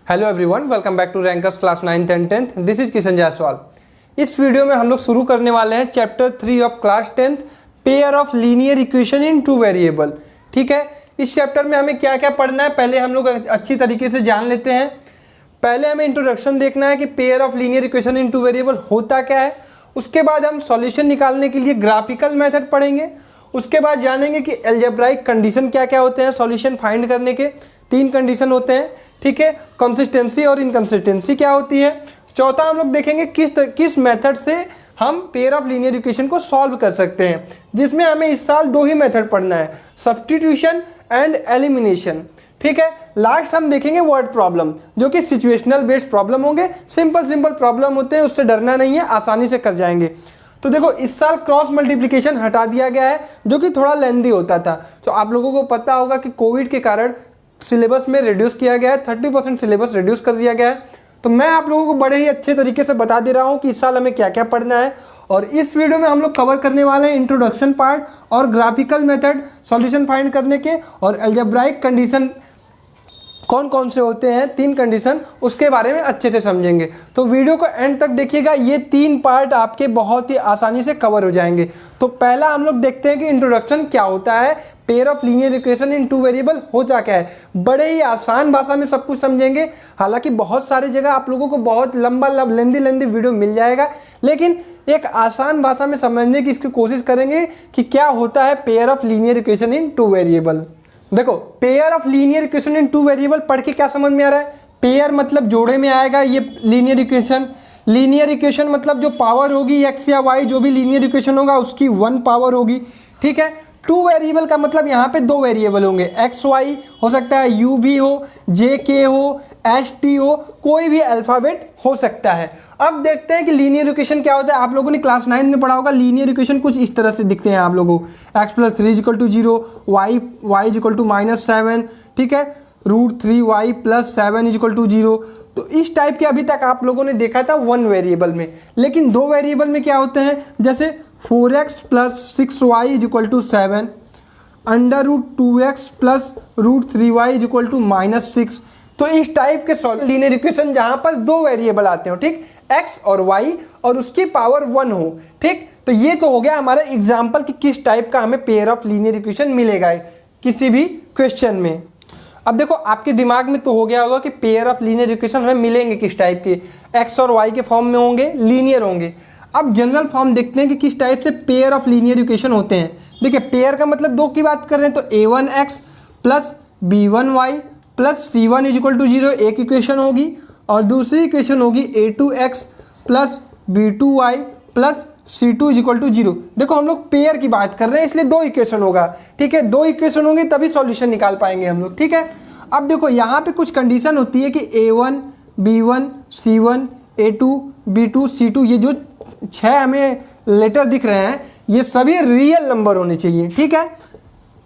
Hello everyone, welcome back to rankers class 9th and 10th। This is Kishan Jaiswal. इस video में हम लोग शुरू करने वाले हैं chapter 3 of class 10th, pair of linear equation in two variable. ठीक है, इस चैप्टर में हमें क्या क्या पढ़ना है पहले हम लोग अच्छी तरीके से जान लेते हैं। पहले हमें इंट्रोडक्शन देखना है कि pair of linear equation in two variable होता क्या है। उसके बाद हम सॉल्यूशन निकालने के लिए ग्राफिकल मेथड पढ़ेंगे। उसके बाद जानेंगे कि अलजेब्राइक कंडीशन क्या क्या होते हैं। सॉल्यूशन फाइंड करने के 3 कंडीशन होते हैं। ठीक है, कंसिस्टेंसी और इनकंसिस्टेंसी क्या होती है। चौथा हम लोग देखेंगे किस मेथड से हम पेयर ऑफ लीनियर इक्वेशन को सॉल्व कर सकते हैं, जिसमें हमें इस साल 2 ही मेथड पढ़ना है, सब्स्टिट्यूशन एंड एलिमिनेशन। ठीक है, लास्ट हम देखेंगे वर्ड प्रॉब्लम, जो कि सिचुएशनल बेस्ड प्रॉब्लम होंगे। सिंपल प्रॉब्लम होते हैं, उससे डरना नहीं है, आसानी से कर जाएंगे। तो देखो, इस साल क्रॉस मल्टीप्लिकेशन हटा दिया गया है, जो कि थोड़ा लेंदी होता था। तो आप लोगों को पता होगा कि कोविड के कारण सिलेबस में रिड्यूस किया गया है, 30% सिलेबस रिड्यूस कर दिया गया है। तो मैं आप लोगों को बड़े ही अच्छे तरीके से बता दे रहा हूँ कि इस साल हमें क्या क्या पढ़ना है। और इस वीडियो में हम लोग कवर करने वाले हैं इंट्रोडक्शन पार्ट और ग्राफिकल मेथड, सॉल्यूशन फाइंड करने के, और अलजेब्राइक कंडीशन कौन कौन से होते हैं, 3 कंडीशन, उसके बारे में अच्छे से समझेंगे। तो वीडियो को एंड तक देखिएगा, ये 3 पार्ट आपके बहुत ही आसानी से कवर हो जाएंगे। तो पहला हम लोग देखते हैं कि इंट्रोडक्शन क्या होता है, pair of linear equation in two variable होता क्या है। बड़े ही आसान भाषा में सब कुछ समझेंगे। हालांकि बहुत सारी जगह आप लोगों को बहुत लंबा लेंदी वीडियो मिल जाएगा, लेकिन एक आसान भाषा में समझने की इसकी कोशिश करेंगे कि क्या होता है pair of linear equation in two variable. देखो, pair of linear equation in two variable पढ़ के क्या समझ में आ रहा है। पेयर मतलब जोड़े में आएगा ये लीनियर इक्वेशन। लीनियर इक्वेशन मतलब जो पावर होगी एक्स या वाई, जो भी लीनियर इक्वेशन होगा उसकी 1 पावर होगी। ठीक है, टू वेरिएबल का मतलब यहाँ पे 2 वेरिएबल होंगे, एक्स वाई हो सकता है, यू भी हो, जे के हो, एच टी हो, कोई भी अल्फाबेट हो सकता है। अब देखते हैं कि लीनियर इक्वेशन क्या होता है। आप लोगों ने क्लास 9 में पढ़ा होगा, लीनियर इक्वेशन कुछ इस तरह से दिखते हैं आप लोगों को, x plus 3 equal to 0, y equal to -7, ठीक है, √3y प्लस 7 इक्वल टू 0। तो इस टाइप के अभी तक आप लोगों ने देखा था 1 वेरिएबल में। लेकिन 2 वेरिएबल में क्या होते हैं, जैसे 4x plus 6y equal to 7, √2x plus √3y equal to -6। तो इस टाइप के लीनियर इक्वेशन जहां पर 2 वेरिएबल आते हो, ठीक, x और y, और उसकी पावर 1 हो। ठीक, तो ये तो हो गया हमारा एग्जाम्पल कि किस टाइप का हमें पेयर ऑफ लीनियर इक्वेशन मिलेगा किसी भी क्वेश्चन में। अब देखो, आपके दिमाग में तो हो गया होगा कि पेयर ऑफ लीनियर इक्वेशन हमें मिलेंगे किस टाइप के, x और y के फॉर्म में होंगे, लीनियर होंगे। अब जनरल फॉर्म देखते हैं कि किस टाइप से पेयर ऑफ लीनियर इक्वेशन होते हैं। देखिए, पेयर का मतलब 2 की बात कर रहे हैं, तो a1x plus b1y plus c1 equal to 0 एक इक्वेशन होगी, और दूसरी इक्वेशन होगी a2x plus b2y plus c2 equal to 0। देखो, हम लोग पेयर की बात कर रहे हैं, इसलिए 2 इक्वेशन होगा। ठीक है, 2 इक्वेशन होंगे तभी सॉल्यूशन निकाल पाएंगे हम लोग। ठीक है, अब देखो यहाँ पे कुछ कंडीशन होती है कि a1 b1 c1 a2 b2 c2, ये जो 6 हमें लेटर दिख रहे हैं, ये सभी रियल नंबर होने चाहिए। ठीक है,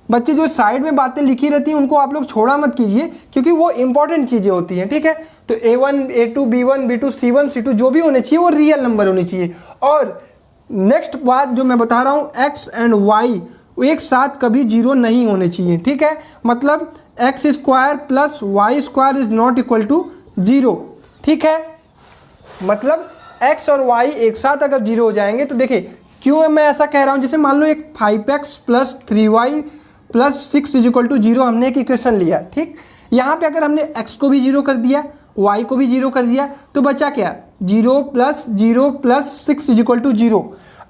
बच्चे जो साइड में बातें लिखी रहती हैं उनको आप लोग छोड़ा मत कीजिए, क्योंकि वो इंपॉर्टेंट चीज़ें होती हैं। ठीक है, तो a1 a2 b1 b2 c1 c2 जो भी होने चाहिए वो रियल नंबर होने चाहिए। और नेक्स्ट बात जो मैं बता रहा हूँ, x एंड y एक साथ कभी 0 नहीं होने चाहिए। ठीक है, मतलब x² plus y² is not equal to 0। ठीक है, मतलब x और y एक साथ अगर 0 हो जाएंगे, तो देखिए क्यों मैं ऐसा कह रहा हूँ, जैसे मान लो एक 5x plus 3y plus 6 equal to 0 हमने एक इक्वेशन लिया। ठीक, यहाँ पे अगर हमने x को भी 0 कर दिया, y को भी 0 कर दिया, तो बचा क्या, 0 प्लस 6 इक्वल टू 0।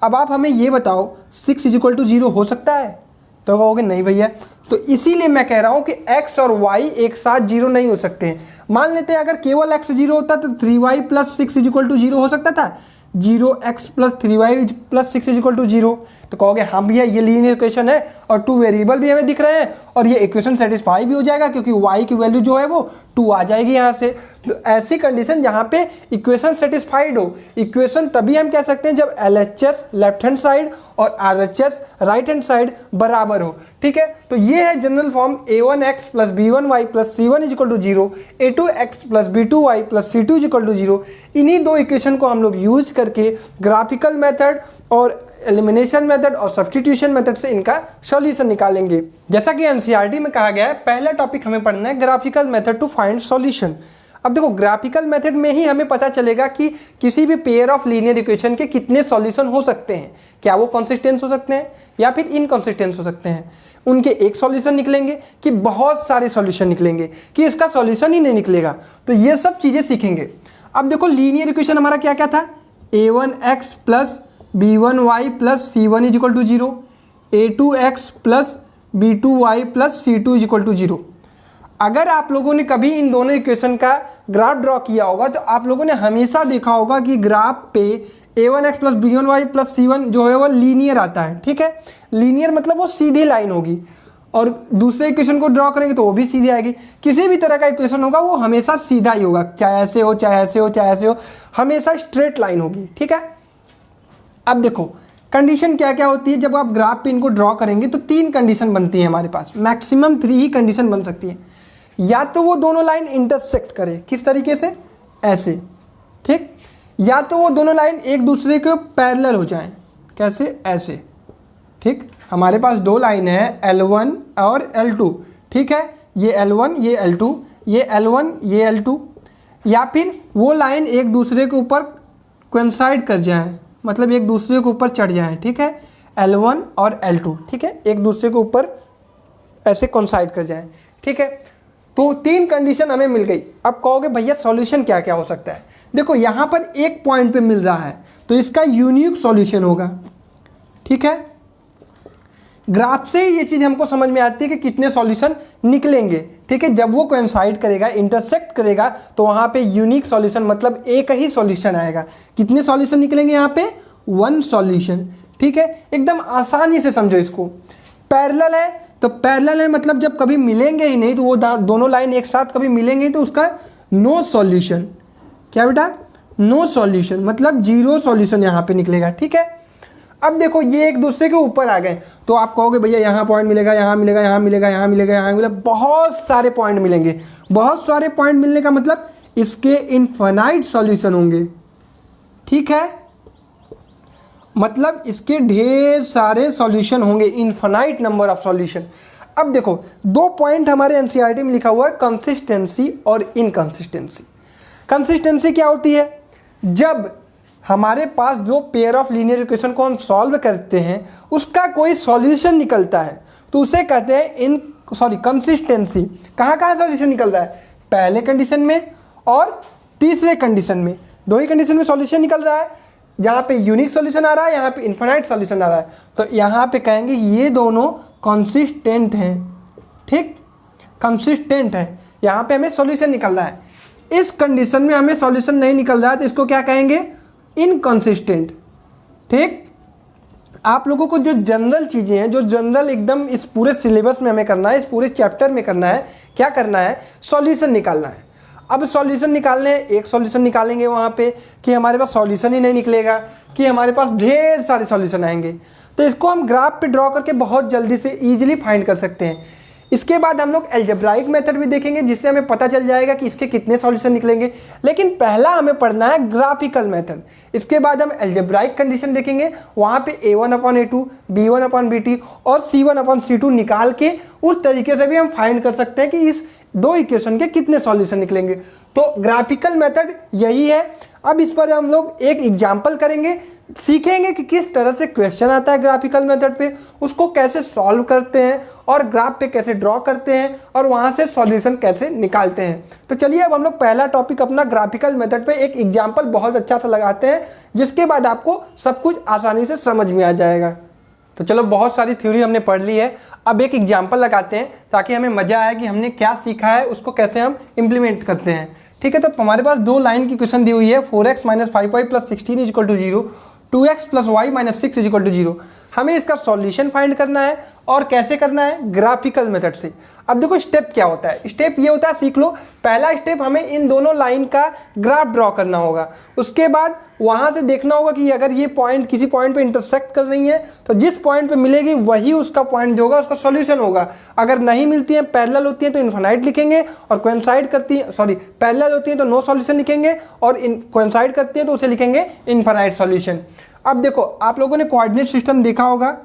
अब आप हमें ये बताओ, 6 इक्वल टू 0 हो सकता है? तो कहोगे नहीं भैया। तो इसीलिए मैं कह रहा हूँ कि x और y एक साथ 0 नहीं हो सकते हैं। मान लेते हैं अगर केवल x 0 होता तो 3y प्लस 6 इक्वल टू 0 हो सकता था, 0x plus 3y plus 6 equal to 0। तो कहोगे हाँ भैया, ये लीनियर इक्वेशन है और 2 वेरिएबल भी हमें दिख रहे हैं, और ये इक्वेशन सेटिस्फाई भी हो जाएगा, क्योंकि y की वैल्यू जो है वो 2 आ जाएगी यहाँ से। तो ऐसी कंडीशन जहाँ पे इक्वेशन सेटिस्फाइड हो, इक्वेशन तभी हम कह सकते हैं जब LHS लेफ्ट हैंड साइड और RHS राइट हैंड साइड बराबर हो। ठीक है, तो ये है general form, a1x plus b1y plus c1 equal to 0, a2x plus b2y plus c2 equal to 0। इन्हीं 2 इक्वेशन को हम लोग यूज करके ग्राफिकल मेथड और एलिमिनेशन मेथड और सब्स्टिट्यूशन मेथड से इनका सॉल्यूशन निकालेंगे। जैसा कि एनसीईआरटी में कहा गया है, पहला टॉपिक हमें पढ़ना है graphical method to find solution. अब देखो ग्राफिकल मेथड में ही हमें पता चलेगा कि किसी भी पेयर ऑफ लीनियर इक्वेशन के कितने सॉल्यूशन हो सकते हैं, क्या वो कंसिस्टेंट हो सकते हैं या फिर इनकंसिस्टेंट हो सकते हैं, उनके एक सॉल्यूशन निकलेंगे कि बहुत सारे सॉल्यूशन निकलेंगे कि इसका सॉल्यूशन ही नहीं निकलेगा। तो ये सब चीज़ें सीखेंगे। अब देखो लीनियर इक्वेशन हमारा क्या क्या था, a1x plus b1y plus c1 is equal to 0, a2x plus b2y plus c2 is equal to 0। अगर आप लोगों ने कभी इन दोनों इक्वेशन का ग्राफ ड्रॉ किया होगा तो आप लोगों ने हमेशा देखा होगा कि ग्राफ पे a1x plus b1y plus c1 जो है वो लीनियर आता है। ठीक है, लीनियर मतलब वो सीधी लाइन होगी, और दूसरे इक्वेशन को ड्रॉ करेंगे तो वो भी सीधी आएगी। किसी भी तरह का इक्वेशन होगा वो हमेशा सीधा ही होगा, चाहे ऐसे हो चाहे ऐसे हो चाहे ऐसे हो, हमेशा स्ट्रेट लाइन होगी। ठीक है, अब देखो कंडीशन क्या क्या होती है जब आप ग्राफ पे इनको ड्रॉ करेंगे, तो 3 कंडीशन बनती है हमारे पास, मैक्सिमम 3 ही कंडीशन बन सकती है। या तो वो दोनों लाइन इंटरसेक्ट करे, किस तरीके से, ऐसे, ठीक, या तो वो दोनों लाइन एक दूसरे के पैरेलल हो जाएं, कैसे, ऐसे। ठीक, हमारे पास 2 लाइन है L1 और L2। ठीक है, ये L1 ये L2, ये L1 ये L2, या फिर वो लाइन एक दूसरे के ऊपर कोइंसाइड कर जाएं, मतलब एक दूसरे के ऊपर चढ़ जाएं। ठीक है, L1 और L2, ठीक है, एक दूसरे के ऊपर ऐसे कोइंसाइड कर जाएं। ठीक है, तो 3 कंडीशन हमें मिल गई। अब कहोगे भैया सॉल्यूशन क्या क्या हो सकता है, देखो यहाँ पर एक पॉइंट पे मिल रहा है तो इसका यूनिक सॉल्यूशन होगा। ठीक है, ग्राफ से ये चीज़ हमको समझ में आती है कि कितने सॉल्यूशन निकलेंगे। ठीक है, जब वो कोइंसाइड करेगा, इंटरसेक्ट करेगा, तो वहाँ पे यूनिक सॉल्यूशन मतलब एक ही सॉल्यूशन आएगा। कितने सॉल्यूशन निकलेंगे यहाँ पे, 1 सॉल्यूशन। ठीक है, एकदम आसानी से समझो इसको। पैरेलल है तो पैरेलल है मतलब जब कभी मिलेंगे ही नहीं, तो वो दोनों लाइन एक साथ कभी मिलेंगे तो उसका नो सॉल्यूशन। क्या बेटा, नो सॉल्यूशन मतलब 0 सॉल्यूशन यहाँ पे निकलेगा। ठीक है, अब देखो ये एक दूसरे के ऊपर आ गए तो आप कहोगे भैया यहाँ पॉइंट मिलेगा, यहाँ मिलेगा, यहाँ मिलेगा, यहाँ मिलेगा, यहाँ मिलेगा, बहुत सारे पॉइंट मिलेंगे। बहुत सारे पॉइंट मिलने का मतलब इसके इनफाइनाइट सॉल्यूशन होंगे। ठीक है, मतलब इसके ढेर सारे सॉल्यूशन होंगे, इनफाइनाइट नंबर ऑफ सॉल्यूशन। अब देखो 2 पॉइंट हमारे एनसीईआरटी में लिखा हुआ है, कंसिस्टेंसी और इनकंसिस्टेंसी। कंसिस्टेंसी क्या होती है, जब हमारे पास जो पेयर ऑफ लीनियर इक्वेशन को हम सॉल्व करते हैं उसका कोई सॉल्यूशन निकलता है तो उसे कहते हैं कंसिस्टेंसी। कहाँ कहाँ सॉल्यूशन निकल रहा है, पहले कंडीशन में और तीसरे कंडीशन में, 2 ही कंडीशन में सॉल्यूशन निकल रहा है। जहाँ पे यूनिक सॉल्यूशन आ रहा है, यहाँ पे इनफाइनाइट सॉल्यूशन आ रहा है, तो यहाँ पे कहेंगे ये दोनों कंसिस्टेंट हैं। ठीक, कंसिस्टेंट है, यहाँ पे हमें सॉल्यूशन निकल रहा है। इस कंडीशन में हमें सॉल्यूशन नहीं निकल रहा है तो इसको क्या कहेंगे, इनकंसिस्टेंट। ठीक, आप लोगों को जो जनरल चीज़ें हैं, जो जनरल एकदम इस पूरे सिलेबस में हमें करना है, इस पूरे चैप्टर में करना है, क्या करना है, सॉल्यूशन निकालना है। अब सॉल्यूशन निकालने हैं, एक सॉल्यूशन निकालेंगे वहाँ पे कि हमारे पास सॉल्यूशन ही नहीं निकलेगा, कि हमारे पास ढेर सारे सॉल्यूशन आएंगे। तो इसको हम ग्राफ पे ड्रॉ करके बहुत जल्दी से ईजिली फाइंड कर सकते हैं। इसके बाद हम लोग एल्जेब्राइक मेथड भी देखेंगे जिससे हमें पता चल जाएगा कि इसके कितने सॉल्यूशन निकलेंगे। लेकिन पहला हमें पढ़ना है ग्राफिकल मेथड। इसके बाद हम एल्जेब्राइक कंडीशन देखेंगे, वहाँ पे a1/a2, b1/bt और c1/c2 निकाल के उस तरीके से भी हम फाइंड कर सकते हैं कि इस 2 इक्वेशन के कितने सॉल्यूशन निकलेंगे। तो ग्राफिकल मेथड यही है। अब इस पर हम लोग एक एग्जाम्पल करेंगे, सीखेंगे कि किस तरह से क्वेश्चन आता है ग्राफिकल मेथड पे, उसको कैसे सॉल्व करते हैं और ग्राफ पे कैसे ड्रॉ करते हैं और वहाँ से सॉल्यूशन कैसे निकालते हैं। तो चलिए अब हम लोग पहला टॉपिक अपना ग्राफिकल मेथड पे एक एग्जाम्पल बहुत अच्छा सा लगाते हैं, जिसके बाद आपको सब कुछ आसानी से समझ में आ जाएगा। तो चलो बहुत सारी थ्योरी हमने पढ़ ली है, अब एक एग्जाम्पल लगाते हैं ताकि हमें मज़ा आए कि हमने क्या सीखा है, उसको कैसे हम इम्प्लीमेंट करते हैं। ठीक है, तो हमारे पास 2 लाइन की क्वेश्चन दी हुई है, 4x - 5y + 16 = 0, 2x + y - 6 = 0। हमें इसका सॉल्यूशन फाइंड करना है और कैसे करना है, ग्राफिकल मेथड से। अब देखो स्टेप क्या होता है, स्टेप ये होता है, सीख लो। पहला स्टेप हमें इन दोनों लाइन का ग्राफ ड्रॉ करना होगा। उसके बाद वहाँ से देखना होगा कि अगर ये पॉइंट किसी पॉइंट पे इंटरसेक्ट कर रही है तो जिस पॉइंट पे मिलेगी वही उसका पॉइंट जो होगा उसका सॉल्यूशन होगा। अगर नहीं मिलती है, पैरेलल होती है तो इनफाइनाइट लिखेंगे, और कोइंसाइड करती है पैरेलल होती है तो नो सॉल्यूशन लिखेंगे, और कोइंसाइड करती है तो उसे लिखेंगे इनफाइनाइट सॉल्यूशन। अब देखो आप लोगों ने कोऑर्डिनेट सिस्टम देखा होगा,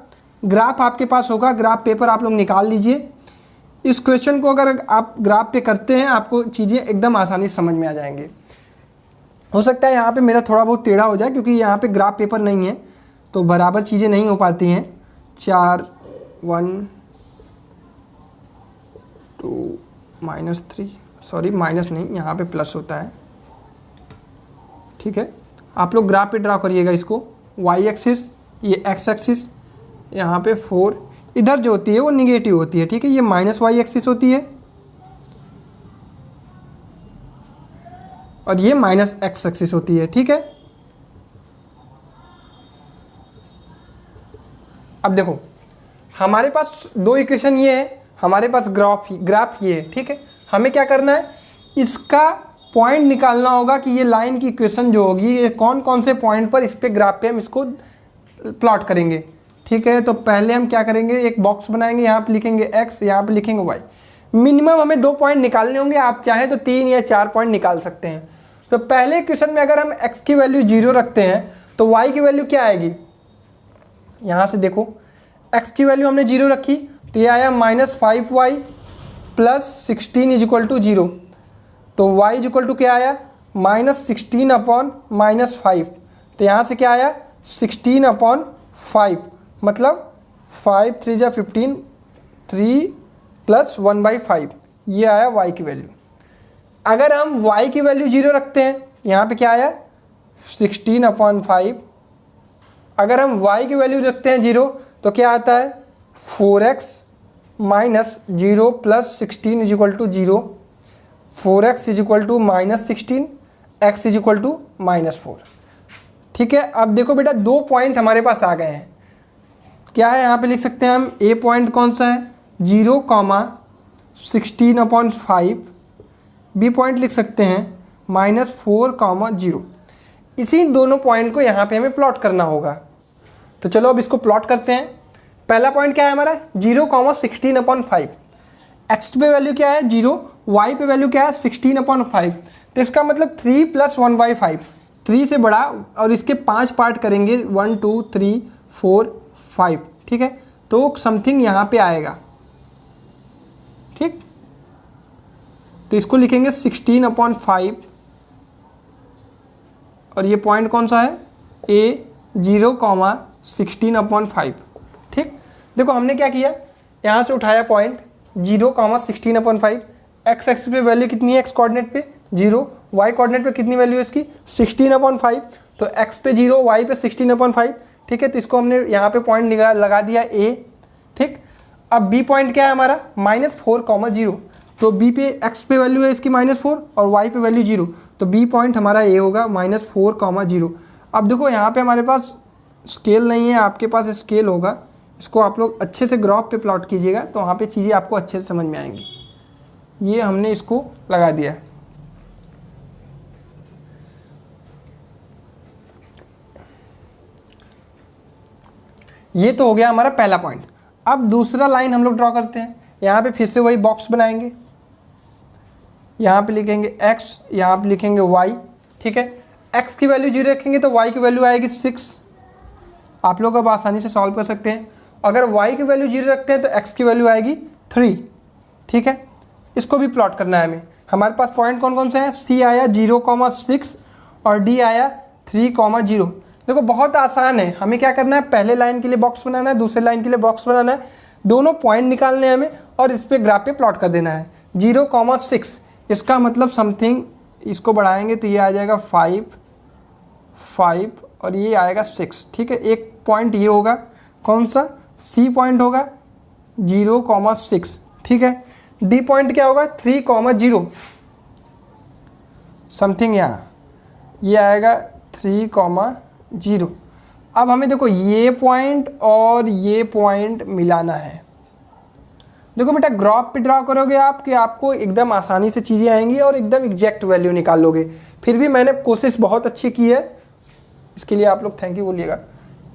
ग्राफ आपके पास होगा, ग्राफ पेपर आप लोग निकाल लीजिए। इस क्वेश्चन को अगर आप ग्राफ पे करते हैं आपको चीज़ें एकदम आसानी से समझ में आ जाएंगे। हो सकता है यहाँ पे मेरा थोड़ा बहुत टेढ़ा हो जाए क्योंकि यहाँ पे ग्राफ पेपर नहीं है तो बराबर चीज़ें नहीं हो पाती हैं। 4 1 2 -3 सॉरी माइनस नहीं, यहाँ पे प्लस होता है। ठीक है, आप लोग ग्राफ पे ड्रा करिएगा इसको। वाई एक्सिस, ये एक्स एक्सिस, यहाँ पे 4, इधर जो होती है वो निगेटिव होती है। ठीक है, ये माइनस वाई एक्सिस होती है और ये माइनस एक्स एक्सिस होती है। ठीक है, अब देखो हमारे पास दो इक्वेशन ये है, हमारे पास ग्राफ ये है। ठीक है, हमें क्या करना है, इसका पॉइंट निकालना होगा कि ये लाइन की इक्वेशन जो होगी ये कौन कौन से पॉइंट पर इस पे ग्राफ पे हम इसको प्लॉट करेंगे। ठीक है, तो पहले हम क्या करेंगे, एक बॉक्स बनाएंगे, यहाँ पे लिखेंगे x, यहाँ पे लिखेंगे y। मिनिमम हमें 2 पॉइंट निकालने होंगे, आप चाहें तो 3 या 4 पॉइंट निकाल सकते हैं। तो पहले क्वेश्चन में अगर हम x की वैल्यू 0 रखते हैं तो y की वैल्यू क्या आएगी, यहाँ से देखो x की वैल्यू हमने 0 रखी तो ये आया -5y + 16 = 0। तो y = क्या आया, -16/-5। तो यहाँ से क्या आया 16/5, मतलब 5 3 जा 15, 3 + 1/5, ये आया y की वैल्यू। अगर हम y की वैल्यू 0 रखते हैं, यहाँ पे क्या आया 16/5। अगर हम y की वैल्यू रखते हैं 0 तो क्या आता है 4x - 0 + 16 = 0। 4x = -16, x = -4। ठीक है, अब देखो बेटा 2 पॉइंट हमारे पास आ गए हैं। क्या है, यहाँ पे लिख सकते हैं हम a पॉइंट कौन सा है 0, 16/5। b पॉइंट लिख सकते हैं -4, 0। इसी दोनों पॉइंट को यहाँ पे हमें प्लॉट करना होगा। तो चलो अब इसको प्लॉट करते हैं। पहला पॉइंट क्या है हमारा 0, 16/5। x पे वैल्यू क्या है 0, y पे वैल्यू क्या है 16/5। तो इसका मतलब 3 + 1/5, 3 से बड़ा, और इसके 5 पार्ट करेंगे 1 2 3 4 5। ठीक है, तो समथिंग यहाँ पे आएगा। ठीक, तो इसको लिखेंगे 16/5 और ये पॉइंट कौन सा है a 0, 16/5। ठीक, देखो हमने क्या किया, यहाँ से उठाया पॉइंट 0, 16/5। एक्स एक्सिस पे वैल्यू कितनी है, एक्स कोऑर्डिनेट पे 0, वाई कोऑर्डिनेट पे कितनी वैल्यू है इसकी 16/5। तो एक्स पे 0, वाई पे 16/5। ठीक है, तो इसको हमने यहाँ पे पॉइंट लगा दिया a। ठीक, अब b पॉइंट क्या है हमारा -4, 0। तो b पे x पे वैल्यू है इसकी -4 और y पे वैल्यू 0, तो b पॉइंट हमारा a होगा -4, 0। अब देखो यहाँ पे हमारे पास स्केल नहीं है, आपके पास स्केल होगा, इसको आप लोग अच्छे से ग्राफ पे प्लॉट कीजिएगा तो वहाँ पे चीज़ें आपको अच्छे से समझ में आएंगी। ये हमने इसको लगा दिया। ये तो हो गया हमारा पहला पॉइंट। अब दूसरा लाइन हम लोग ड्रॉ करते हैं। यहाँ पे फिर से वही बॉक्स बनाएंगे, यहाँ पे लिखेंगे x, यहाँ पे लिखेंगे y। ठीक है, x की वैल्यू 0 रखेंगे तो y की वैल्यू आएगी 6। आप लोग अब आसानी से सॉल्व कर सकते हैं। अगर y की वैल्यू 0 रखते हैं तो x की वैल्यू आएगी 3। ठीक है, इसको भी प्लॉट करना है हमें। हमारे पास पॉइंट कौन कौन से हैं, c आया 0, 6 और d आया 3, 0। देखो बहुत आसान है, हमें क्या करना है, पहले लाइन के लिए बॉक्स बनाना है, दूसरे लाइन के लिए बॉक्स बनाना है, दोनों पॉइंट निकालने हैं हमें और इस पे ग्राफ पे प्लॉट कर देना है। 0, 6 इसका मतलब समथिंग, इसको बढ़ाएंगे तो ये आ जाएगा 5 और ये आएगा 6। ठीक है, एक पॉइंट ये होगा, कौन सा c पॉइंट होगा 0, 6। ठीक है, d पॉइंट क्या होगा 3, 0 समथिंग, यहाँ ये आएगा 3, 0। अब हमें देखो ये पॉइंट और ये पॉइंट मिलाना है। देखो बेटा ग्राफ पे ड्रा करोगे आप कि आपको एकदम आसानी से चीज़ें आएंगी और एकदम एग्जैक्ट वैल्यू निकाल लोगे। फिर भी मैंने कोशिश बहुत अच्छी की है, इसके लिए आप लोग थैंक यू बोलिएगा।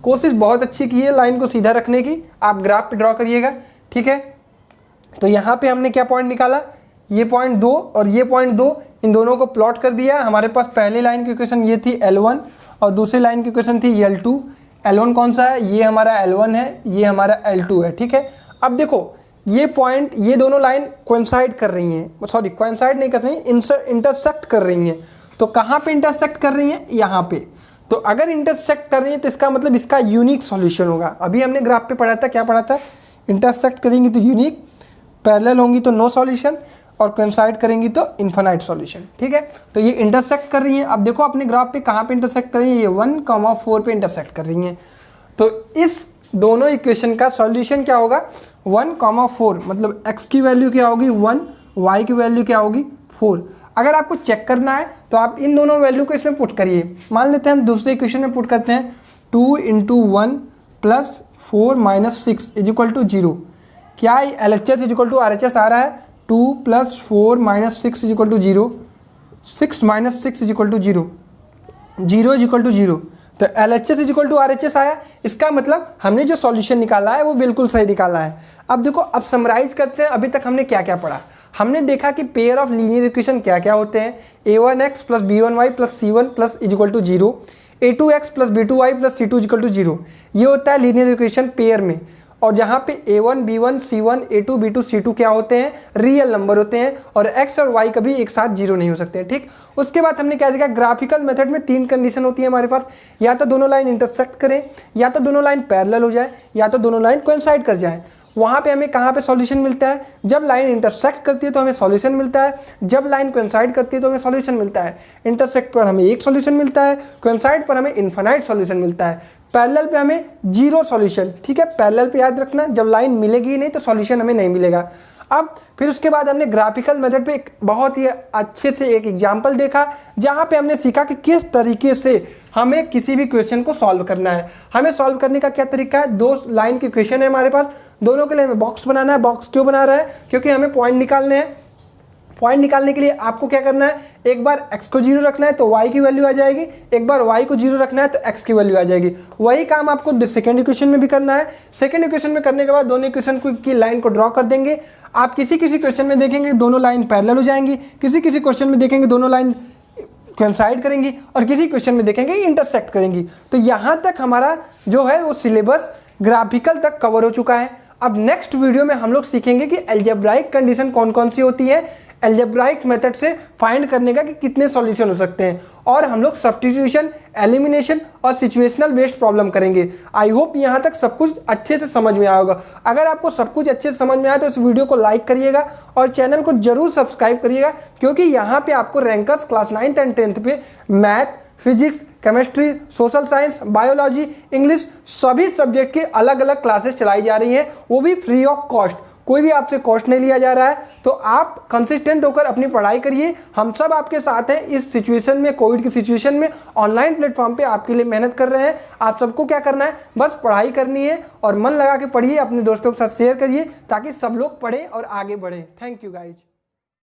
कोशिश बहुत अच्छी की है लाइन को सीधा रखने की। आप ग्राफ पे ड्रॉ करिएगा। ठीक है, तो यहाँ पे हमने क्या पॉइंट निकाला, ये पॉइंट 2 और ये पॉइंट 2, इन दोनों को प्लॉट कर दिया। हमारे पास पहले लाइन की इक्वेशन ये थी L1 और दूसरी लाइन की इक्वेशन थी L2। L1 कौन सा है, ये हमारा L1 है, ये हमारा L2 है। ठीक है, अब देखो ये पॉइंट, ये दोनों लाइन कोइंसाइड कर रही हैं, सॉरी कोइंसाइड नहीं कर रही, इंटरसेक्ट कर रही हैं। तो कहाँ पे इंटरसेक्ट कर रही हैं? यहाँ पे। तो अगर इंटरसेक्ट कर रही है तो इसका मतलब इसका यूनिक सॉल्यूशन होगा। अभी हमने ग्राफ पे पढ़ा था, क्या पढ़ा था? इंटरसेक्ट करेंगी तो यूनिक, पैरेलल होंगी तो नो सॉल्यूशन, और कोइंसाइड करेंगी तो इन्फिनाइट सॉल्यूशन। ठीक है, तो ये इंटरसेक्ट कर रही हैं। अब देखो अपने ग्राफ पे कहाँ पे इंटरसेक्ट कर रही है? ये 1,4 पे इंटरसेक्ट कर रही हैं। तो इस दोनों इक्वेशन का सॉल्यूशन क्या होगा? 1,4, मतलब x की वैल्यू क्या होगी? 1, y की वैल्यू क्या होगी? 4। अगर आपको चेक करना है तो आप इन दोनों वैल्यू को इसमें पुट करिए। मान लेते हैं हम दूसरे इक्वेशन में पुट करते हैं, 2 × 1 + 4 - 6 = 0। क्या LHS = RHS आ रहा है? 2 + 4 - 6 = 0, 6 - 6 = 0, 0 = 0। तो LHS = RHS आया। इसका मतलब हमने जो सॉल्यूशन निकाला है वो बिल्कुल सही निकाला है। अब देखो, अब समराइज करते हैं अभी तक हमने क्या क्या पढ़ा। हमने देखा कि पेयर ऑफ लीनियर इक्वेशन क्या क्या होते हैं। a1x + b1y + c1 + 0, a2x + b2y + c2 = 0। ये होता है लीनियर इक्वेशन पेयर में। और जहाँ पे a1 b1 c1 a2 b2 c2 क्या होते हैं? रियल नंबर होते हैं, और x और y कभी एक साथ 0 नहीं हो सकते हैं। ठीक, उसके बाद हमने क्या देखा? ग्राफिकल मेथड में 3 कंडीशन होती है हमारे पास, या तो दोनों लाइन इंटरसेक्ट करें, या तो दोनों लाइन पैरेलल हो जाए, या तो दोनों लाइन कोइंसाइड कर जाए। वहाँ पे हमें कहाँ पे सॉल्यूशन मिलता है? जब लाइन इंटरसेक्ट करती है तो हमें सॉल्यूशन मिलता है, जब लाइन कोइंसाइड करती है तो हमें सॉल्यूशन मिलता है। इंटरसेक्ट पर हमें एक सॉल्यूशन मिलता है, कोइंसाइड पर हमें इन्फिनाइट सॉल्यूशन मिलता है, पैरेलल पे हमें 0 सॉल्यूशन। ठीक है, पैरेलल पे याद रखना, जब लाइन मिलेगी नहीं तो सॉल्यूशन हमें नहीं मिलेगा। अब फिर उसके बाद हमने ग्राफिकल मेथड पे एक बहुत ही अच्छे से एक एग्जाम्पल देखा, जहाँ पे हमने सीखा कि किस तरीके से हमें किसी भी क्वेश्चन को सॉल्व करना है। हमें सॉल्व करने का क्या तरीका है? 2 लाइन की क्वेश्चन है हमारे पास, दोनों के लिए हमें बॉक्स बनाना है। बॉक्स क्यों बना रहा है? क्योंकि हमें पॉइंट निकालने हैं। पॉइंट निकालने के लिए आपको क्या करना है? एक बार x को 0 रखना है तो y की वैल्यू आ जाएगी, एक बार y को 0 रखना है तो x की वैल्यू आ जाएगी। वही काम आपको सेकंड इक्वेशन में भी करना है। सेकंड इक्वेशन में करने के बाद दोनों इक्वेशन की लाइन को ड्रॉ कर देंगे। आप किसी किसी क्वेश्चन में देखेंगे दोनों लाइन पैरेलल हो जाएंगी, किसी किसी क्वेश्चन में देखेंगे दोनों लाइन कोइंसाइड करेंगी, और किसी क्वेश्चन में देखेंगे इंटरसेक्ट करेंगी। तो यहाँ तक हमारा जो है वो सिलेबस ग्राफिकल तक कवर हो चुका है। अब नेक्स्ट वीडियो में हम लोग सीखेंगे कि अलजेब्राइक कंडीशन कौन कौन सी होती है, अलजेब्राइक मेथड से फाइंड करने का कि कितने सॉल्यूशन हो सकते हैं, और हम लोग सब्स्टिट्यूशन, एलिमिनेशन और सिचुएशनल बेस्ड प्रॉब्लम करेंगे। आई होप यहाँ तक सब कुछ अच्छे से समझ में आया होगा। अगर आपको सब कुछ अच्छे से समझ में आया तो इस वीडियो को लाइक करिएगा और चैनल को जरूर सब्सक्राइब करिएगा, क्योंकि यहाँ पे आपको rankers class 9th and 10th पे math, physics, chemistry, social science, biology, English सभी सब्जेक्ट की अलग अलग क्लासेस चलाई जा रही हैं, वो भी फ्री ऑफ कॉस्ट। कोई भी आपसे कॉस्ट नहीं लिया जा रहा है। तो आप कंसिस्टेंट होकर अपनी पढ़ाई करिए, हम सब आपके साथ हैं इस सिचुएशन में, कोविड की सिचुएशन में। ऑनलाइन प्लेटफॉर्म पे आपके लिए मेहनत कर रहे हैं। आप सबको क्या करना है? बस पढ़ाई करनी है और मन लगा के पढ़िए, अपने दोस्तों के साथ शेयर करिए ताकि सब लोग पढ़ें और आगे बढ़ें। Thank you guys.